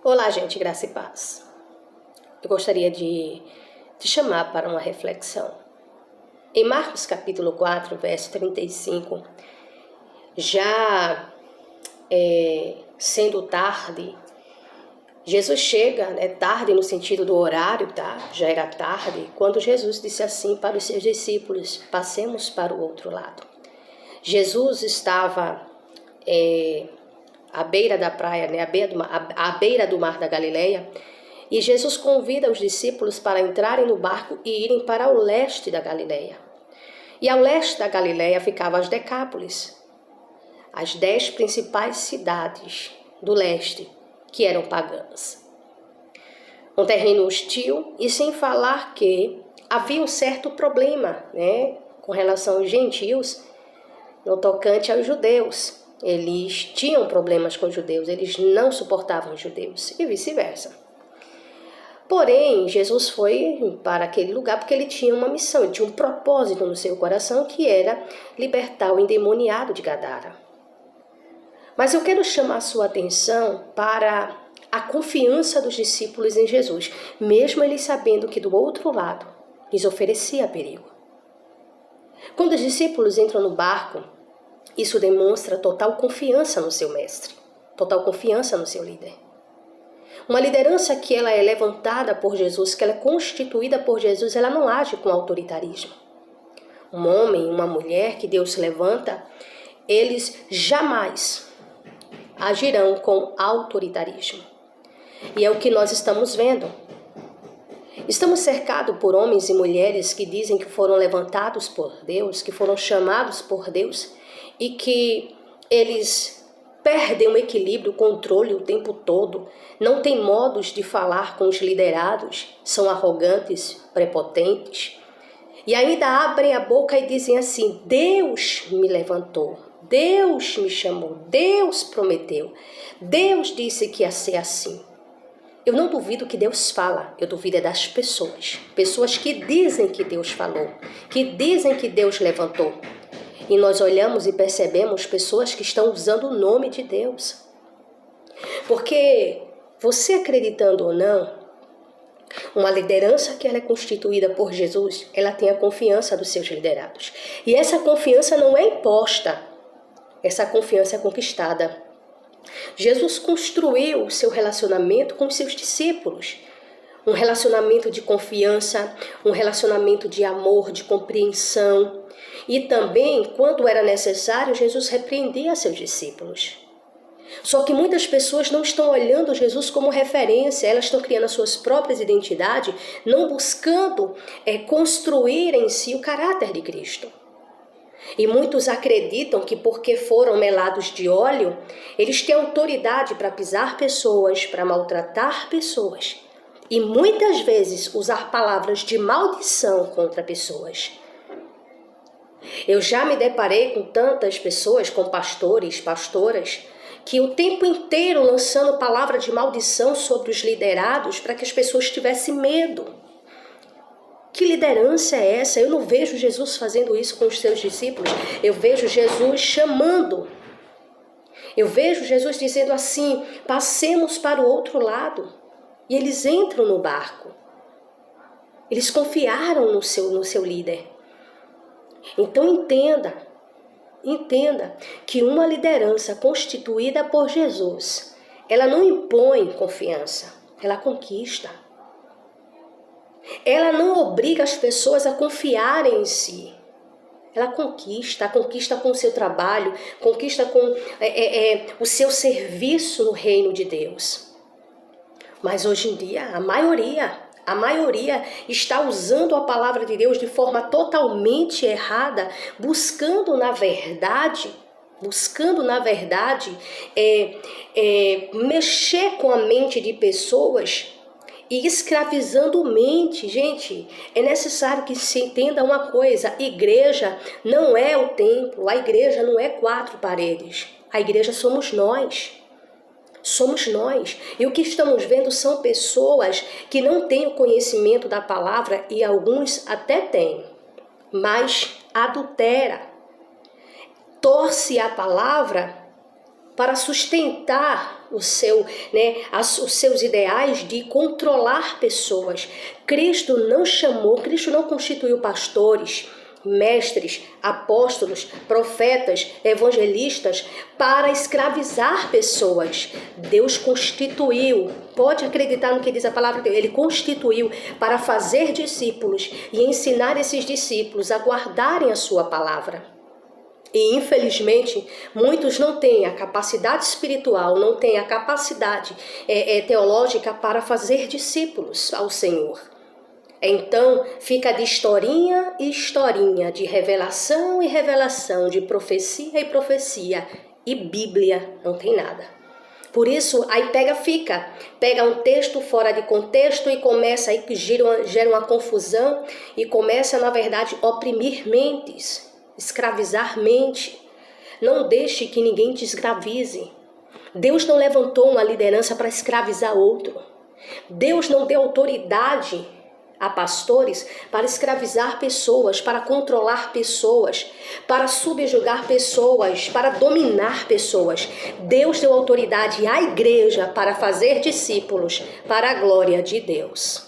Olá, gente, graça e paz. Eu gostaria de te chamar para uma reflexão. Em Marcos capítulo 4, verso 35, já sendo tarde, Jesus chega, tarde no sentido do horário, tá? Já era tarde, quando Jesus disse assim para os seus discípulos: passemos para o outro lado. Jesus estava à beira da praia, à beira do mar da Galileia, e Jesus convida os discípulos para entrarem no barco e irem para o leste da Galileia. E ao leste da Galileia ficavam as Decápolis, as 10 principais cidades do leste, que eram pagãs. Um terreno hostil, e sem falar que havia um certo problema, com relação aos gentios, no tocante aos judeus. Eles tinham problemas com os judeus, eles não suportavam os judeus, e vice-versa. Porém, Jesus foi para aquele lugar porque ele tinha uma missão, ele tinha um propósito no seu coração, que era libertar o endemoniado de Gadara. Mas eu quero chamar a sua atenção para a confiança dos discípulos em Jesus, mesmo eles sabendo que do outro lado lhes oferecia perigo. Quando os discípulos entram no barco, isso demonstra total confiança no seu mestre, total confiança no seu líder. Uma liderança que ela é levantada por Jesus, que ela é constituída por Jesus, ela não age com autoritarismo. Um homem, uma mulher que Deus levanta, eles jamais agirão com autoritarismo. E é o que nós estamos vendo. Estamos cercados por homens e mulheres que dizem que foram levantados por Deus, que foram chamados por Deus, e que eles perdem o equilíbrio, o controle o tempo todo, não têm modos de falar com os liderados, são arrogantes, prepotentes, e ainda abrem a boca e dizem assim: Deus me levantou, Deus me chamou, Deus prometeu, Deus disse que ia ser assim. Eu não duvido que Deus fala, eu duvido é das pessoas. Pessoas que dizem que Deus falou, que dizem que Deus levantou. E nós olhamos e percebemos pessoas que estão usando o nome de Deus. Porque você acreditando ou não, uma liderança que ela é constituída por Jesus, ela tem a confiança dos seus liderados. E essa confiança não é imposta, essa confiança é conquistada. Jesus construiu o seu relacionamento com os seus discípulos. Um relacionamento de confiança, um relacionamento de amor, de compreensão. E também, quando era necessário, Jesus repreendia seus discípulos. Só que muitas pessoas não estão olhando Jesus como referência, elas estão criando as suas próprias identidades, não buscando construir em si o caráter de Cristo. E muitos acreditam que porque foram melados de óleo, eles têm autoridade para pisar pessoas, para maltratar pessoas. E muitas vezes usar palavras de maldição contra pessoas. Eu já me deparei com tantas pessoas, com pastores, pastoras, que o tempo inteiro lançando palavra de maldição sobre os liderados para que as pessoas tivessem medo. Que liderança é essa? Eu não vejo Jesus fazendo isso com os seus discípulos. Eu vejo Jesus chamando. Eu vejo Jesus dizendo assim: passemos para o outro lado. E eles entram no barco. Eles confiaram no seu líder. Então entenda que uma liderança constituída por Jesus, ela não impõe confiança, ela conquista. Ela não obriga as pessoas a confiarem em si. Ela conquista com o seu trabalho, conquista com o seu serviço no reino de Deus. Mas hoje em dia, a maioria está usando a palavra de Deus de forma totalmente errada, buscando na verdade, mexer com a mente de pessoas e escravizando mente. Gente, é necessário que se entenda uma coisa: igreja não é o templo, a igreja não é 4 paredes, a igreja somos nós. Somos nós. E o que estamos vendo são pessoas que não têm o conhecimento da palavra, e alguns até têm, mas adultera, torce a palavra para sustentar os seus ideais de controlar pessoas. Cristo não constituiu pastores, mestres, apóstolos, profetas, evangelistas para escravizar pessoas. Deus constituiu, pode acreditar no que diz a palavra de Deus, Ele constituiu para fazer discípulos e ensinar esses discípulos a guardarem a sua palavra. E infelizmente, muitos não têm a capacidade espiritual, não têm a capacidade teológica para fazer discípulos ao Senhor. Então, fica de historinha e historinha, de revelação e revelação, de profecia e profecia, e Bíblia não tem nada. Por isso, aí pega um texto fora de contexto e começa, aí gera uma confusão e começa, na verdade, oprimir mentes, escravizar mente. Não deixe que ninguém te escravize. Deus não levantou uma liderança para escravizar outro. Deus não deu autoridade a pastores para escravizar pessoas, para controlar pessoas, para subjugar pessoas, para dominar pessoas. Deus deu autoridade à igreja para fazer discípulos para a glória de Deus.